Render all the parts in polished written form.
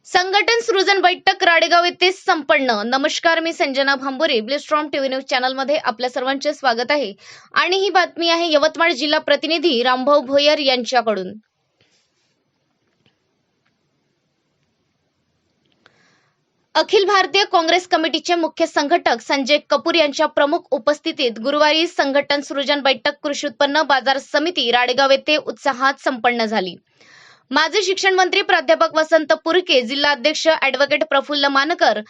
संघटन सृजन बैठक राडेगाव येथे संपन्न। नमस्कार, मी संजना भांबुरे, ब्लूस्ट्रॉम टीव्ही न्यूज चॅनलमध्ये आपल्या सर्वांचे स्वागत आहे आणि ही बातमी आहे यवतमाळ जिल्हा प्रतिनिधी रामभाऊ भोयर यांच्याकडून। अखिल भारतीय काँग्रेस कमिटीचे मुख्य संघटक संजय कपूर यांच्या प्रमुख उपस्थितीत गुरुवारी संघटन सृजन बैठक कृषी उत्पन्न बाजार समिती राडेगाव येथे उत्साहात संपन्न झाली। माजी शिक्षण मंत्री प्राध्यापक वसंत पुरके, जिल्हा अध्यक्ष ॲडव्होकेट प्रफुल्ल मानकर,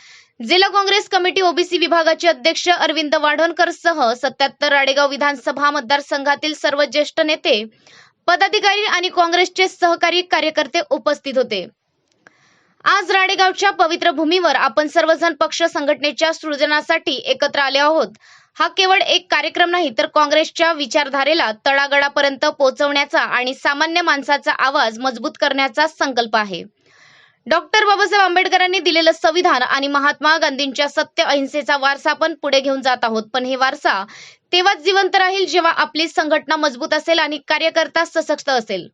जिल्हा काँग्रेस कमिटी ओबीसी विभागाचे अध्यक्ष अरविंद वाढवणकर सह 77 राडेगाव विधानसभा मतदारसंघातील सर्व ज्येष्ठ नेते, पदाधिकारी आणि काँग्रेसचे सहकारी कार्यकर्ते उपस्थित होते। आज राडेगावच्या पवित्र भूमीवर आपण सर्वजण पक्ष संघटनेच्या सृजनासाठी एकत्र आले आहोत। हा केवळ एक कार्यक्रम नाही, तर काँग्रेसच्या विचारधारेला तळागाळापर्यंत पोहोचवण्याचा आणि सामान्य माणसाचा आवाज मजबूत करण्याचा संकल्प आहे। डॉक्टर बाबासाहेब आंबेडकरांनी दिलेलं संविधान आणि महात्मा गांधींच्या सत्य अहिंसेचा वारसा आपण पुढे घेऊन जात आहोत, पण हे वारसा तेव्हाच जिवंत राहील जेव्हा आपली संघटना मजबूत असेल आणि कार्यकर्ता सशक्त असेल।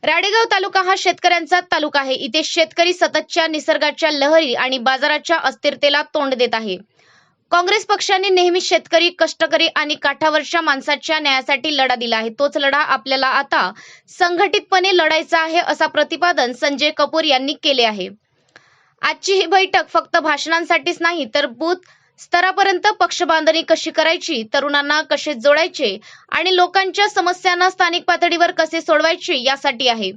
राडेगाव तालुका हा शेतकऱ्यांचा तालुका आहे। इथे शेतकरी सततच्या निसर्गाच्या लहरी आणि बाजाराच्या अस्थिरतेला तोंड देत आहे। काँग्रेस पक्षाने नेहमी शेतकरी, कष्टकरी आणि काठावरच्या माणसाच्या न्यायासाठी लढा दिला आहे। तोच लढा आपल्याला आता संघटितपणे लढायचा आहे, असा प्रतिपादन संजय कपूर यांनी केले आहे। आजची ही बैठक फक्त भाषणांसाठीच नाही, तर बूथ स्तरापर्यंत पक्ष बांधणी कशी करायची, तरुणांना कसे जोडायचे आणि लोकांच्या समस्यांना स्थानिक पातळीवर कसे सोडवायचे यासाठी आहे।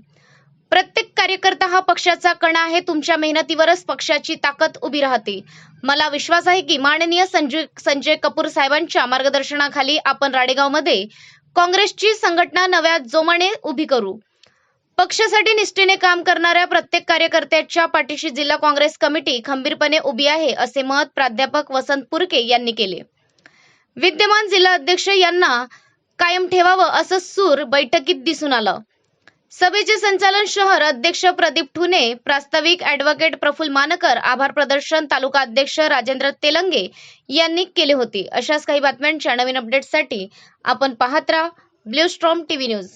प्रत्येक कार्यकर्ता हा पक्षाचा कणा आहे। तुमच्या मेहनतीवरच पक्षाची ताकद उभी राहते। मला विश्वास आहे की माननीय संजय कपूर साहेबांच्या मार्गदर्शनाखाली आपण राडेगावमध्ये काँग्रेसची संघटना नव्या जोमाने उभी करू। पक्षासाठी निष्ठेने काम करणाऱ्या प्रत्येक कार्यकर्त्याच्या पाठीशी जिल्हा काँग्रेस कमिटी खंबीरपणे उभी आहे, असे मत प्राध्यापक वसंत पुरके यांनी केले। विद्यमान जिल्हा अध्यक्ष यांना कायम ठेवावं असं सूर बैठकीत दिसून आलं। सभेचे संचालन शहर अध्यक्ष प्रदीप ठुने, प्रास्ताविक ॲडव्होकेट प्रफुल्ल मानकर, आभार प्रदर्शन तालुका अध्यक्ष राजेंद्र तेलंगे यांनी केले होते। अशाच काही बातम्यांच्या नवीन अपडेट्ससाठी आपण पाहत राहा ब्लूस्ट्रॉम टीव्ही न्यूज।